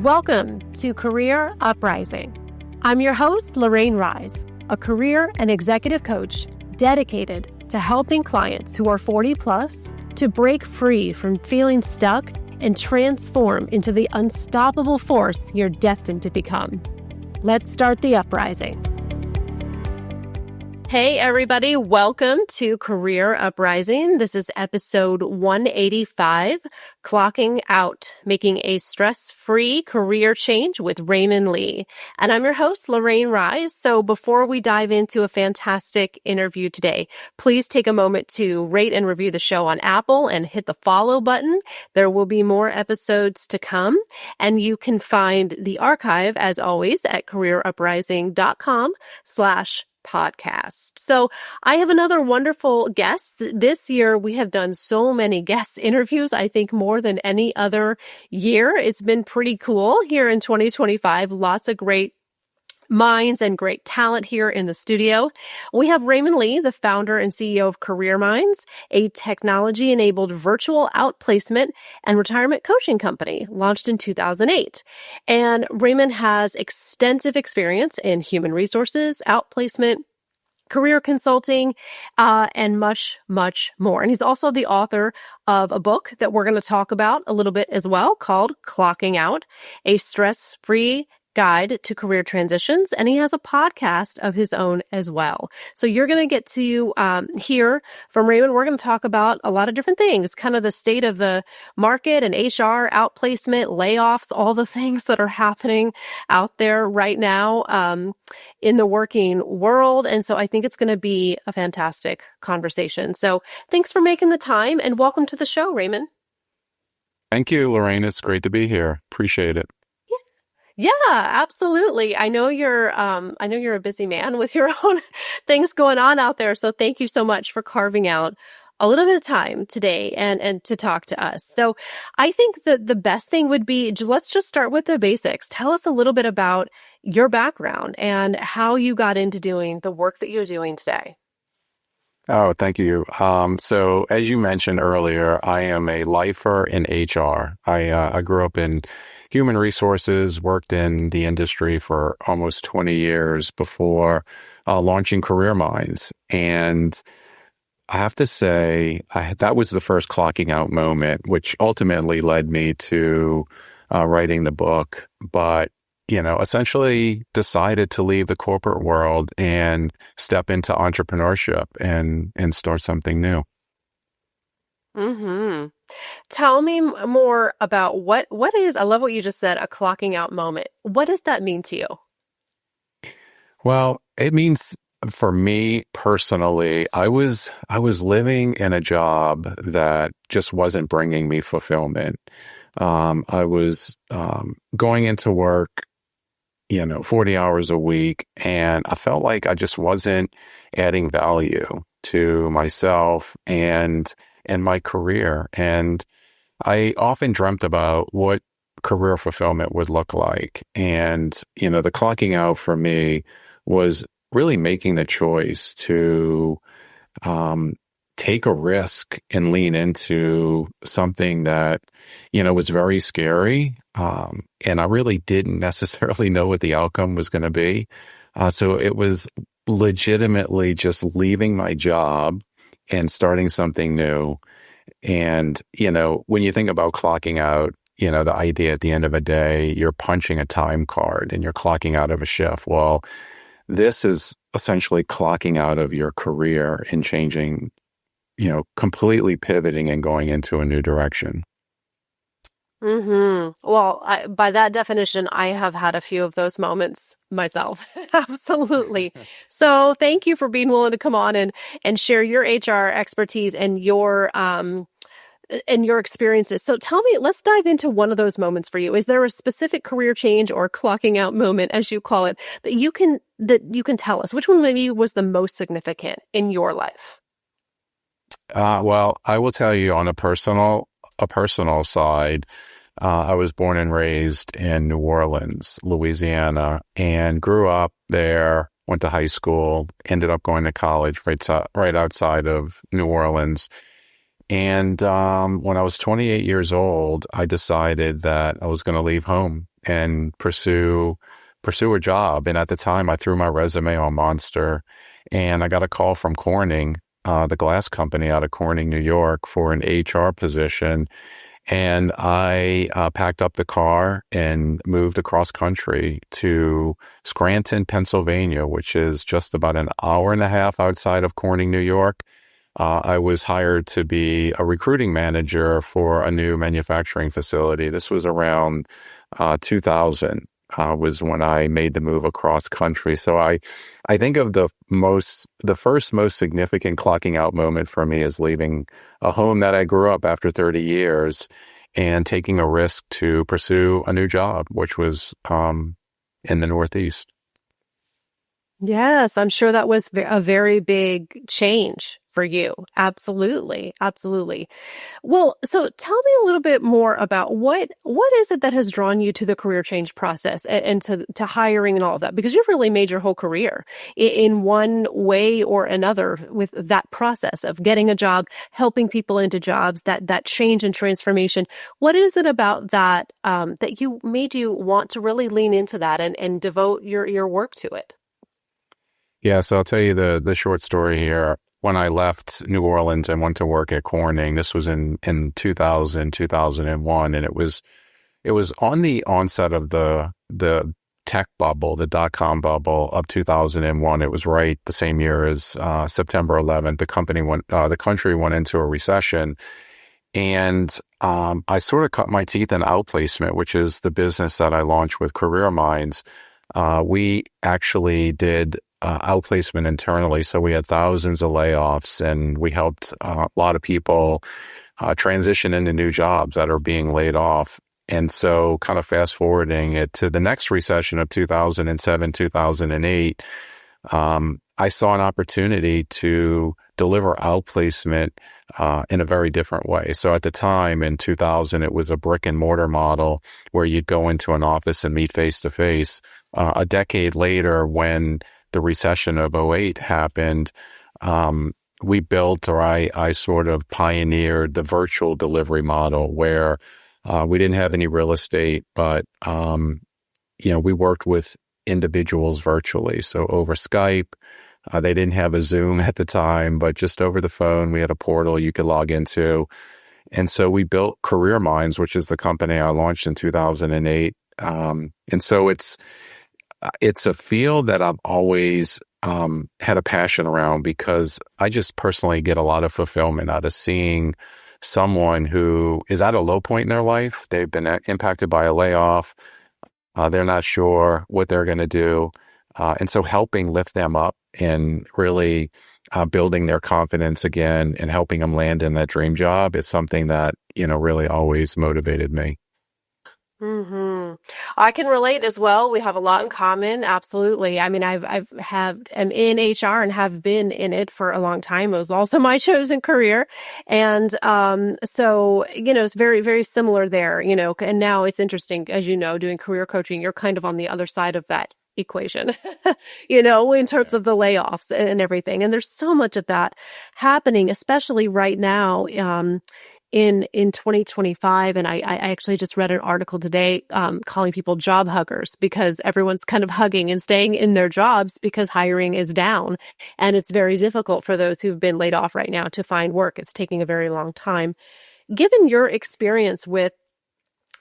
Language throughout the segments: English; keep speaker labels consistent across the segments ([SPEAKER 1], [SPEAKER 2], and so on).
[SPEAKER 1] Welcome to Career Uprising. I'm your host, Lorraine, a career and executive coach dedicated to helping clients who are 40 plus to break free from feeling stuck and transform into the unstoppable force you're destined to become. Let's start the uprising. Hey, everybody. Welcome to Career Uprising. This is episode 185, Clocking Out, Making a Stress-Free Career Change with Raymond Lee. And I'm your host, Lorraine. So before we dive into a fantastic interview today, please take a moment to rate and review the show on Apple and hit the follow button. There will be more episodes to come. And you can find the archive, as always, at careeruprising.com/podcast. So I have another wonderful guest. This year, we have done so many guest interviews, I think more than any other year. It's been pretty cool here in 2025. Lots of great minds and great talent here in the studio. We have Raymond Lee, the founder and CEO of Careerminds, a technology-enabled virtual outplacement and retirement coaching company launched in 2008. And Raymond has extensive experience in human resources, outplacement, career consulting, and much, much more. And he's also the author of a book that we're going to talk about a little bit as well called Clocking Out, a Stress-Free Guide to Career Transitions, and he has a podcast of his own as well. So you're going to get to hear from Raymond. We're going to talk about a lot of different things, kind of the state of the market and HR, outplacement, layoffs, all the things that are happening out there right now in the working world. And so I think it's going to be a fantastic conversation. So thanks for making the time and welcome to the show, Raymond.
[SPEAKER 2] Thank you, Lorraine. It's great to be here. Appreciate it.
[SPEAKER 1] Yeah, absolutely. I know you're a busy man with your own things going on out there. So thank you so much for carving out a little bit of time today and to talk to us. So I think that the best thing would be, let's just start with the basics. Tell us a little bit about your background and how you got into doing the work that you're doing today.
[SPEAKER 2] Oh, thank you. So as you mentioned earlier, I am a lifer in HR. I grew up in human resources, worked in the industry for almost 20 years before launching Careerminds. And I have to say, that was the first clocking out moment, which ultimately led me to writing the book. But essentially decided to leave the corporate world and step into entrepreneurship and start something new.
[SPEAKER 1] Mm-hmm. Tell me more about what is, I love what you just said, a clocking out moment. What does that mean to you?
[SPEAKER 2] Well, it means for me personally, I was living in a job that just wasn't bringing me fulfillment. I was going into work 40 hours a week, and I felt like I just wasn't adding value to myself and my career. And I often dreamt about what career fulfillment would look like. And, the clocking out for me was really making the choice to take a risk and lean into something that, was very scary. And I really didn't necessarily know what the outcome was going to be. So it was legitimately just leaving my job and starting something new. And, when you think about clocking out, the idea at the end of a day, you're punching a time card and you're clocking out of a shift. Well, this is essentially clocking out of your career and changing, completely pivoting and going into a new direction.
[SPEAKER 1] Mm-hmm. Well, by that definition, I have had a few of those moments myself. Absolutely. So thank you for being willing to come on and share your HR expertise and your experiences. So tell me, let's dive into one of those moments for you. Is there a specific career change or clocking out moment, as you call it, that you can tell us? Which one maybe was the most significant in your life?
[SPEAKER 2] Well, I will tell you on a personal side, I was born and raised in New Orleans, Louisiana, and grew up there, went to high school, ended up going to college right outside of New Orleans. And when I was 28 years old, I decided that I was going to leave home and pursue a job. And at the time, I threw my resume on Monster, and I got a call from Corning, the glass company out of Corning, New York, for an HR position. And I packed up the car and moved across country to Scranton, Pennsylvania, which is just about an hour and a half outside of Corning, New York. I was hired to be a recruiting manager for a new manufacturing facility. This was around 2000, was when I made the move across country. So I think of the first most significant clocking out moment for me is leaving a home that I grew up after 30 years and taking a risk to pursue a new job, which was in the Northeast.
[SPEAKER 1] Yes, I'm sure that was a very big change for you. Absolutely. Absolutely. Well, so tell me a little bit more about what is it that has drawn you to the career change process and to hiring and all of that? Because you've really made your whole career in one way or another with that process of getting a job, helping people into jobs, that change and transformation. What is it about that that you made you want to really lean into that and devote your work to it?
[SPEAKER 2] Yeah, so I'll tell you the short story here. When I left New Orleans and went to work at Corning, this was in 2000, 2001, and it was on the onset of the tech bubble, the dot-com bubble of 2001. It was right the same year as September 11th. The country went into a recession, and I sort of cut my teeth in outplacement, which is the business that I launched with Careerminds. We actually did outplacement internally. So we had thousands of layoffs, and we helped a lot of people transition into new jobs that are being laid off. And so kind of fast forwarding it to the next recession of 2007, 2008, I saw an opportunity to deliver outplacement in a very different way. So at the time in 2000, it was a brick and mortar model where you'd go into an office and meet face to face. A decade later, when the recession of '08 happened, we built, or I sort of pioneered the virtual delivery model where we didn't have any real estate, but we worked with individuals virtually. So over Skype, they didn't have a Zoom at the time, but just over the phone, we had a portal you could log into. And so we built Careerminds, which is the company I launched in 2008. And so it's a field that I've always had a passion around, because I just personally get a lot of fulfillment out of seeing someone who is at a low point in their life. They've been impacted by a layoff. They're not sure what they're going to do. And so helping lift them up and really building their confidence again and helping them land in that dream job is something that, really always motivated me.
[SPEAKER 1] Hmm. I can relate as well. We have a lot in common. Absolutely. I mean, am in HR and have been in it for a long time. It was also my chosen career. And, so, it's very, very similar there, and now it's interesting, as doing career coaching, you're kind of on the other side of that equation, in terms of the layoffs and everything. And there's so much of that happening, especially right now, in 2025. And I actually just read an article today calling people job huggers, because everyone's kind of hugging and staying in their jobs because hiring is down. And it's very difficult for those who've been laid off right now to find work. It's taking a very long time. Given your experience with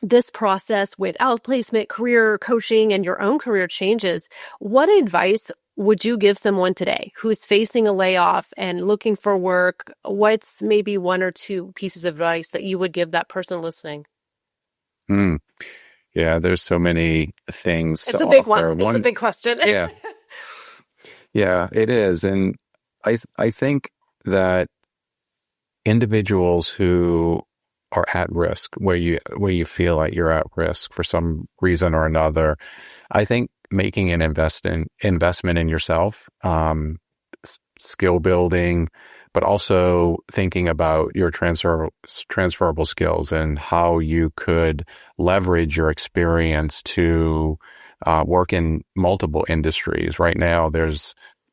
[SPEAKER 1] this process with outplacement, career coaching, and your own career changes, what advice would you give someone today who's facing a layoff and looking for work? What's maybe one or two pieces of advice that you would give that person listening?
[SPEAKER 2] Mm. Yeah, there's so many things
[SPEAKER 1] It's
[SPEAKER 2] to
[SPEAKER 1] a big
[SPEAKER 2] offer.
[SPEAKER 1] one. It's a big question.
[SPEAKER 2] Yeah, yeah, it is. And I think that individuals who are at risk, where you feel like you're at risk for some reason or another, I think making an investment in yourself, skill building, but also thinking about your transferable skills and how you could leverage your experience to work in multiple industries. Right now,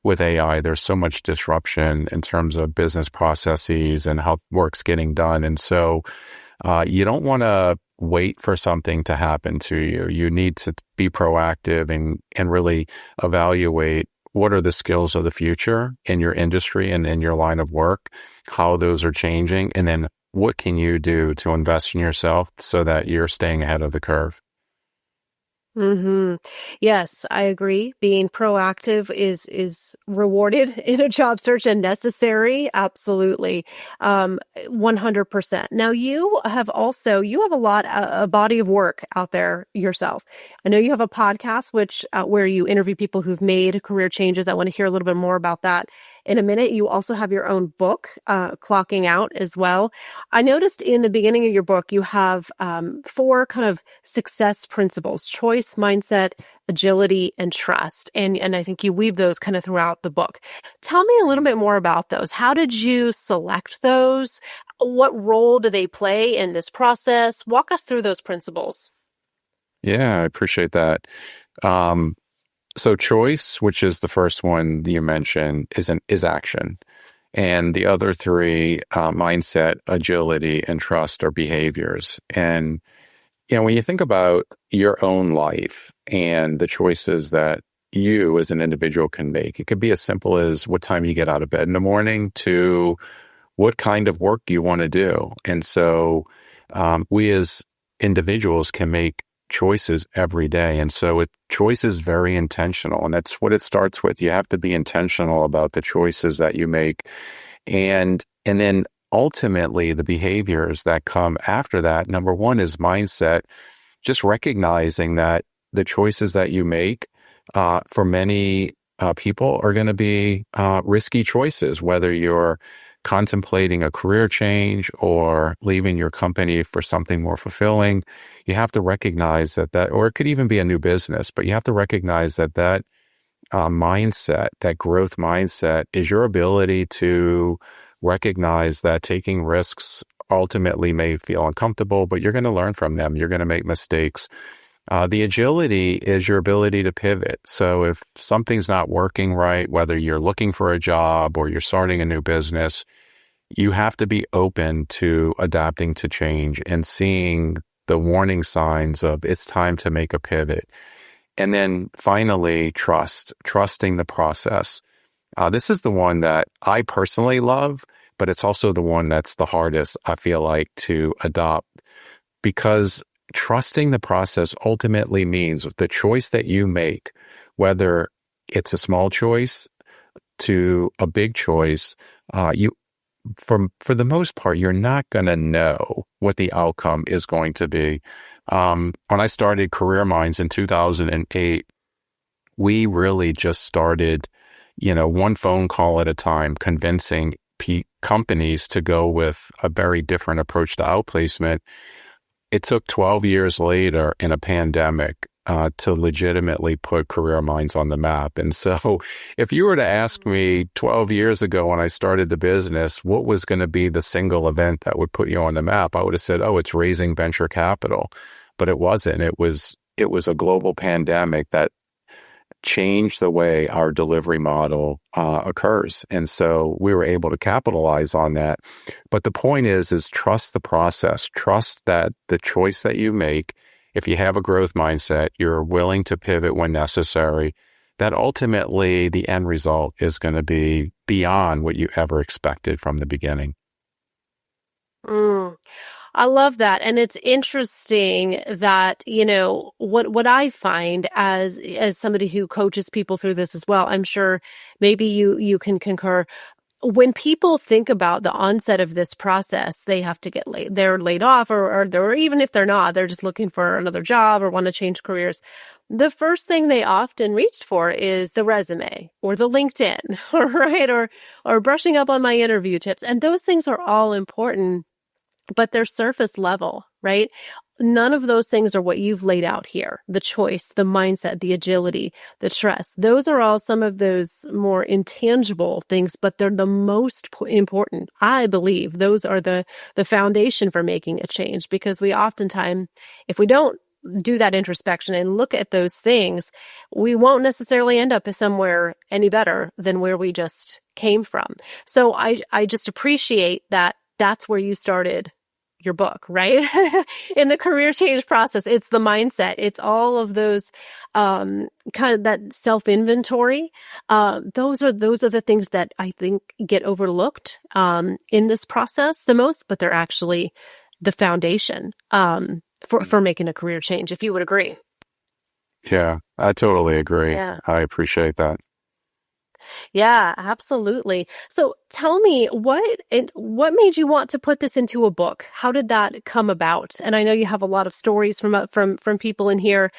[SPEAKER 2] with AI, there's so much disruption in terms of business processes and how work's getting done. And so you don't want to wait for something to happen to you. You need to be proactive and really evaluate what are the skills of the future in your industry and in your line of work, how those are changing, and then what can you do to invest in yourself so that you're staying ahead of the curve.
[SPEAKER 1] Hmm. Yes, I agree. Being proactive is rewarded in a job search and necessary. Absolutely. 100%. Now you have a body of work out there yourself. I know you have a podcast which where you interview people who've made career changes. I want to hear a little bit more about that in a minute. You also have your own book, Clocking Out, as well. I noticed in the beginning of your book, you have four kind of success principles: choice, mindset, agility, and trust. And I think you weave those kind of throughout the book. Tell me a little bit more about those. How did you select those? What role do they play in this process? Walk us through those principles.
[SPEAKER 2] Yeah, I appreciate that. Um, so choice, which is the first one you mentioned, is action. And the other three, mindset, agility, and trust, are behaviors. And, when you think about your own life and the choices that you as an individual can make, it could be as simple as what time you get out of bed in the morning to what kind of work you want to do. And so we as individuals can make choices every day. And so choice is very intentional. And that's what it starts with. You have to be intentional about the choices that you make. And then ultimately the behaviors that come after that. Number one is mindset, just recognizing that the choices that you make for many people are going to be risky choices, whether you're contemplating a career change or leaving your company for something more fulfilling. You have to recognize or it could even be a new business, but you have to recognize that mindset, that growth mindset, is your ability to recognize that taking risks ultimately may feel uncomfortable, but you're going to learn from them. You're going to make mistakes. The agility is your ability to pivot. So if something's not working right, whether you're looking for a job or you're starting a new business, you have to be open to adapting to change and seeing the warning signs of it's time to make a pivot. And then finally, trusting the process. This is the one that I personally love, but it's also the one that's the hardest, I feel like, to adopt, because trusting the process ultimately means the choice that you make, whether it's a small choice to a big choice, for the most part, you're not going to know what the outcome is going to be. When I started Careerminds in 2008, we really just started, one phone call at a time, convincing companies to go with a very different approach to outplacement. It took 12 years later in a pandemic to legitimately put Careerminds on the map. And so if you were to ask me 12 years ago when I started the business, what was going to be the single event that would put you on the map, I would have said, oh, it's raising venture capital. But it wasn't. It was a global pandemic that change the way our delivery model occurs. And so we were able to capitalize on that. But the point is trust the process. Trust that the choice that you make, if you have a growth mindset, you're willing to pivot when necessary, that ultimately the end result is going to be beyond what you ever expected from the beginning.
[SPEAKER 1] Mm. I love that. And it's interesting that, what I find as somebody who coaches people through this as well, I'm sure maybe you can concur. When people think about the onset of this process, they have to they're laid off or even if they're not, they're just looking for another job or want to change careers. The first thing they often reach for is the resume or the LinkedIn, right? Or brushing up on my interview tips. And those things are all important, but they're surface level, right? None of those things are what you've laid out here. The choice, the mindset, the agility, the trust. Those are all some of those more intangible things, but they're the most important. I believe those are the foundation for making a change, because we oftentimes, if we don't do that introspection and look at those things, we won't necessarily end up somewhere any better than where we just came from. So I just appreciate that that's where you started your book, right? In the career change process, it's the mindset. It's all of those kind of that self-inventory. Those are the things that I think get overlooked in this process the most, but they're actually the foundation for making a career change, if you would agree.
[SPEAKER 2] Yeah, I totally agree.
[SPEAKER 1] Yeah.
[SPEAKER 2] I appreciate that.
[SPEAKER 1] Yeah, absolutely. So tell me what made you want to put this into a book? How did that come about? And I know you have a lot of stories from people in here.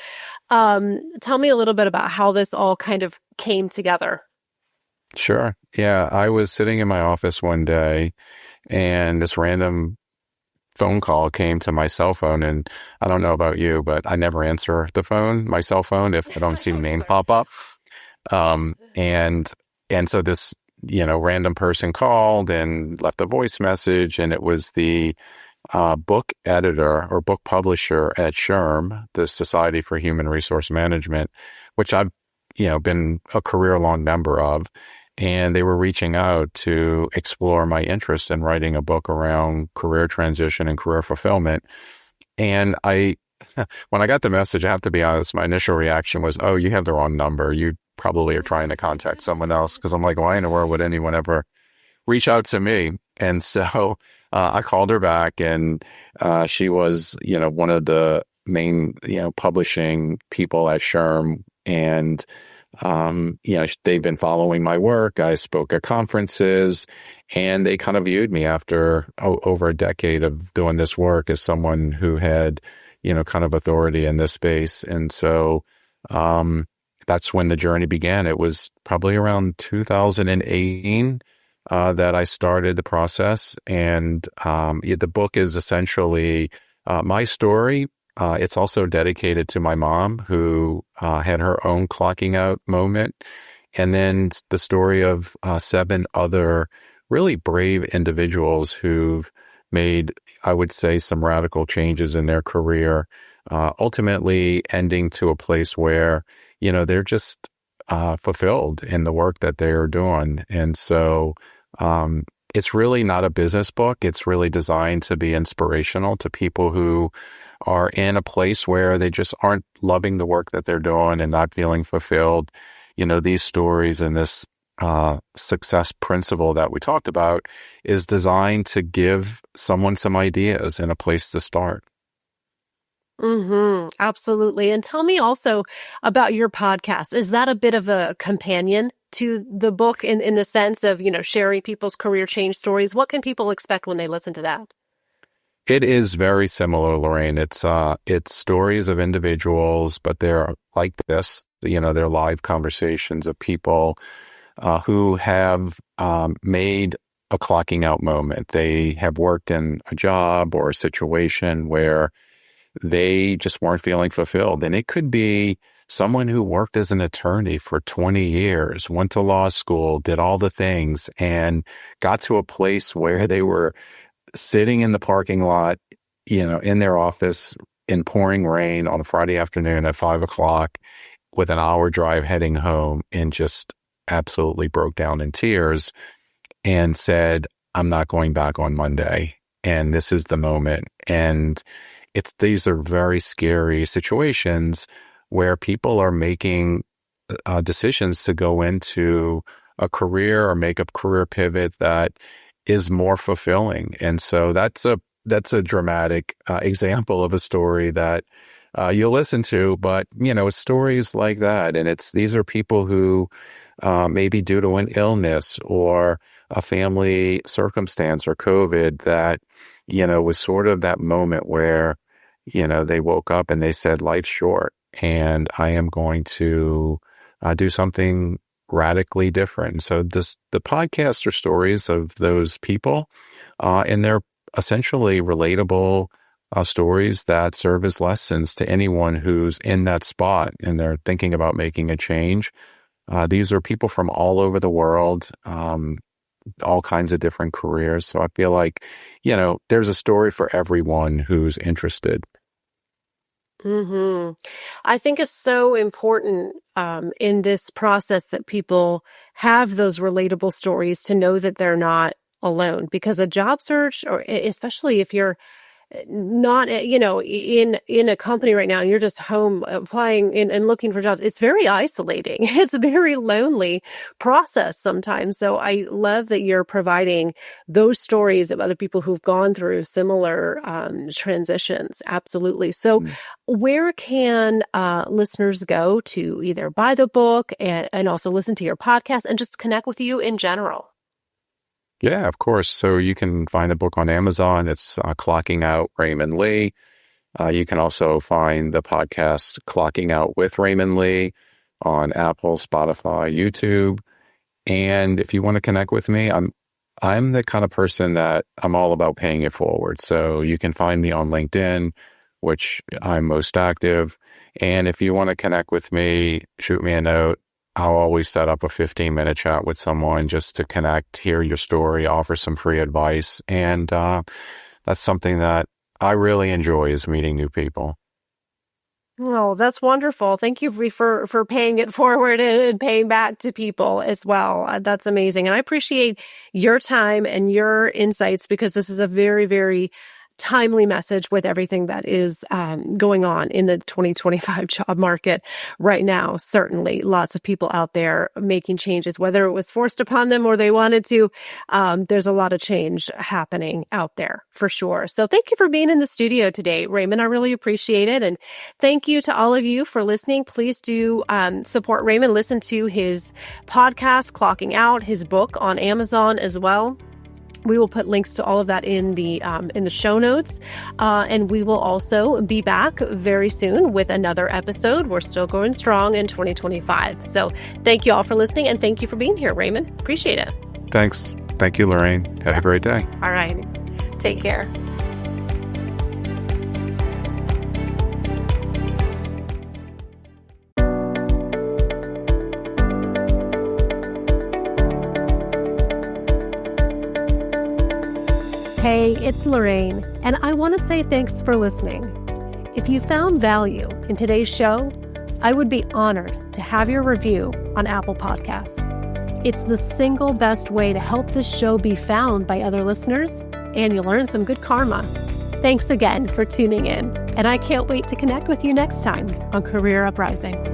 [SPEAKER 1] Tell me a little bit about how this all kind of came together.
[SPEAKER 2] Sure. Yeah, I was sitting in my office one day and this random phone call came to my cell phone. And I don't know about you, but I never answer my cell phone, if I don't
[SPEAKER 1] I
[SPEAKER 2] see the
[SPEAKER 1] don't
[SPEAKER 2] name
[SPEAKER 1] either.
[SPEAKER 2] pop up. Um, and, and so this, random person called and left a voice message, and it was the book editor or book publisher at SHRM, the Society for Human Resource Management, which I've, been a career-long member of. And they were reaching out to explore my interest in writing a book around career transition and career fulfillment. And when I got the message, I have to be honest, my initial reaction was, oh, you have the wrong number. You probably are trying to contact someone else. Because I'm like, why in the world would anyone ever reach out to me? And so I called her back, and she was, one of the main, publishing people at SHRM. And, they've been following my work. I spoke at conferences, and they kind of viewed me after over a decade of doing this work as someone who had, kind of authority in this space. And so that's when the journey began. It was probably around 2018 that I started the process. And the book is essentially my story. It's also dedicated to my mom, who had her own clocking out moment. And then the story of 7 other really brave individuals who've made, I would say, some radical changes in their career, ultimately ending to a place where, they're just fulfilled in the work that they're doing. And so it's really not a business book. It's really designed to be inspirational to people who are in a place where they just aren't loving the work that they're doing and not feeling fulfilled. These stories and this success principle that we talked about is designed to give someone some ideas and a place to start.
[SPEAKER 1] Absolutely. And tell me also about your podcast. Is that a bit of a companion to the book in the sense of, sharing people's career change stories? What can people expect when they listen to that?
[SPEAKER 2] It is very similar, Lorraine. It's stories of individuals, but they're like this. They're live conversations of people who have made a clocking out moment. They have worked in a job or a situation where they just weren't feeling fulfilled. And it could be someone who worked as an attorney for 20 years, went to law school, did all the things, and got to a place where they were sitting in the parking lot, in their office in pouring rain on a Friday afternoon at 5 o'clock with an hour drive heading home, and just absolutely broke down in tears and said, I'm not going back on Monday. And this is the moment. And these are very scary situations where people are making decisions to go into a career or make a career pivot that is more fulfilling. And so that's a dramatic example of a story that you'll listen to, but it's stories like that. And these are people who maybe due to an illness or a family circumstance or COVID that, was sort of that moment where, they woke up and they said, life's short and I am going to do something radically different. So the podcasts are stories of those people, and they're essentially relatable stories that serve as lessons to anyone who's in that spot and they're thinking about making a change. These are people from all over the world, all kinds of different careers. So I feel like, there's a story for everyone who's interested.
[SPEAKER 1] hmm I think it's so important in this process that people have those relatable stories to know that they're not alone because a job search, or especially if you're not, in a company right now, and you're just home applying and looking for jobs, it's very isolating. It's a very lonely process sometimes. So I love that you're providing those stories of other people who've gone through similar transitions. Absolutely. So where can listeners go to either buy the book and also listen to your podcast and just connect with you in general?
[SPEAKER 2] Yeah, of course. So you can find the book on Amazon. It's Clocking Out Raymond Lee. You can also find the podcast Clocking Out with Raymond Lee on Apple, Spotify, YouTube. And if you want to connect with me, I'm the kind of person that I'm all about paying it forward. So you can find me on LinkedIn, which I'm most active. And if you want to connect with me, shoot me a note. I'll always set up a 15-minute chat with someone just to connect, hear your story, offer some free advice. And that's something that I really enjoy, is meeting new people.
[SPEAKER 1] Well, that's wonderful. Thank you for paying it forward and paying back to people as well. That's amazing. And I appreciate your time and your insights, because this is a very, very timely message with everything that is going on in the 2025 job market right now. Certainly lots of people out there making changes, whether it was forced upon them or they wanted to. There's a lot of change happening out there for sure. So thank you for being in the studio today, Raymond. I really appreciate it. And thank you to all of you for listening. Please do support Raymond. Listen to his podcast, Clocking Out, his book on Amazon as well. We will put links to all of that in the show notes. And we will also be back very soon with another episode. We're still going strong in 2025. So thank you all for listening, and thank you for being here, Raymond. Appreciate it.
[SPEAKER 2] Thanks. Thank you, Lorraine. Have a great day.
[SPEAKER 1] All right. Take care. Hey, it's Lorraine, and I want to say thanks for listening. If you found value in today's show, I would be honored to have your review on Apple Podcasts. It's the single best way to help this show be found by other listeners, and you'll earn some good karma. Thanks again for tuning in, and I can't wait to connect with you next time on Career Uprising.